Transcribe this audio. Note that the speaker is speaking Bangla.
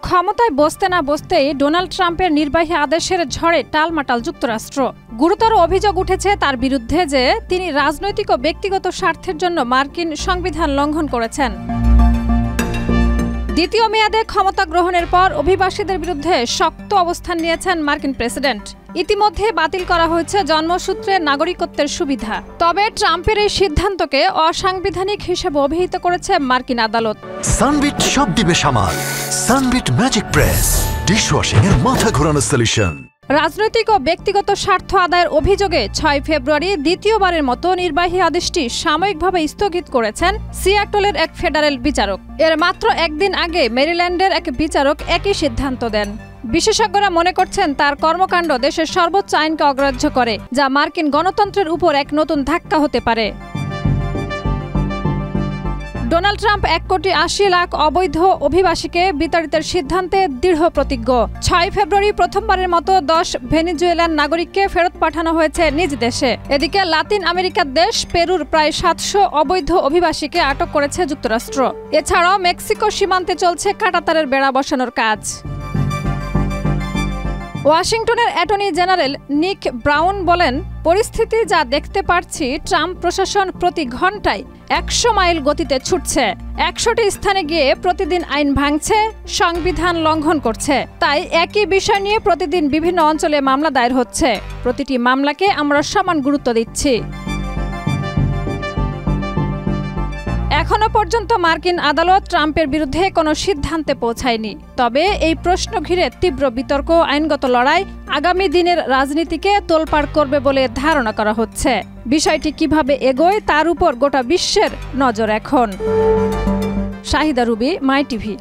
ক্ষমতায় বসতে না বসতেই ডোনাল্ড ট্রাম্পের নির্বাহী আদেশের ঝড়ে টালমাটাল যুক্তরাষ্ট্র। গুরুতর অভিযোগ উঠেছে তার বিরুদ্ধে যে তিনি রাজনৈতিক ও ব্যক্তিগত স্বার্থের জন্য মার্কিন সংবিধান লঙ্ঘন করেছেন। দ্বিতীয় মেয়াদে ক্ষমতা গ্রহণের পর অভিবাসীদের বিরুদ্ধে শক্ত অবস্থান নিয়েছেন মার্কিন প্রেসিডেন্ট। ইতিমধ্যে বাতিল করা হয়েছে জন্মসূত্রে নাগরিকত্বের সুবিধা। তবে ট্রাম্পের এই সিদ্ধান্তকে অসাংবিধানিক হিসেবে অভিহিত করেছে মার্কিন আদালত। সানবিট সব দিবে সামাল। সানবিট ম্যাজিক প্রেস ডিশওয়াশিং এর মাথা ঘোরানো সলিউশন। রাজনৈতিক ও ব্যক্তিগত স্বার্থ আদায়ের অভিযোগে ৬ ফেব্রুয়ারি দ্বিতীয়বারের মতো নির্বাহী আদেশটি সাময়িকভাবে স্থগিত করেছেন সিয়াটলের এক ফেডারেল বিচারক। এর মাত্র একদিন আগে মেরিল্যান্ডের এক বিচারক একই সিদ্ধান্ত দেন। বিশেষজ্ঞরা মনে করছেন তার কর্মকাণ্ড দেশের সর্বোচ্চ আইনকে অগ্রাহ্য করে, যা মার্কিন গণতন্ত্রের উপর এক নতুন ধাক্কা হতে পারে। ডোনাল্ড ট্রাম্প ১,৮০,০০,০০০ অবৈধ অভিবাসীকে বিতাড়িতের সিদ্ধান্তে দৃঢ় প্রতিজ্ঞ। ৬ ফেব্রুয়ারি প্রথমবারের মতো ১০ ভেনেজুয়েলান নাগরিককে ফেরত পাঠানো হয়েছে নিজ দেশে। এদিকে লাতিন আমেরিকার দেশ পেরুর প্রায় ৭০০ অবৈধ অভিবাসীকে আটক করেছে যুক্তরাষ্ট্র। এছাড়াও মেক্সিকো সীমান্তে চলছে কাঁটাতারের বেড়া বসানোর কাজ। ওয়াশিংটনের অ্যাটর্নি জেনারেল নিক ব্রাউন বলেন, পরিস্থিতি যা দেখতে পাচ্ছি, ট্রাম্প প্রশাসন প্রতি ঘন্টায় ১০০ মাইল গতিতে ছুটছে। ১০০টি স্থানে গিয়ে প্রতিদিন আইন ভাঙছে, সংবিধান লঙ্ঘন করছে। তাই একই বিষয় নিয়ে প্রতিদিন বিভিন্ন অঞ্চলে মামলা দায়ের হচ্ছে। প্রতিটি মামলাকে আমরা সমান গুরুত্ব দিচ্ছি। এখনো পর্যন্ত মার্কিন আদালত ট্রাম্পের বিরুদ্ধে কোনো সিদ্ধান্তে পৌঁছায়নি। তবে এই প্রশ্ন ঘিরে তীব্র বিতর্ক, আইনগত লড়াই আগামী দিনের রাজনীতিকে তোলপাড় করবে বলে ধারণা করা হচ্ছে। বিষয়টি কিভাবে এগোয় তার উপর গোটা বিশ্বের নজর এখন। শাহিদা রুবি, মাই টিভি।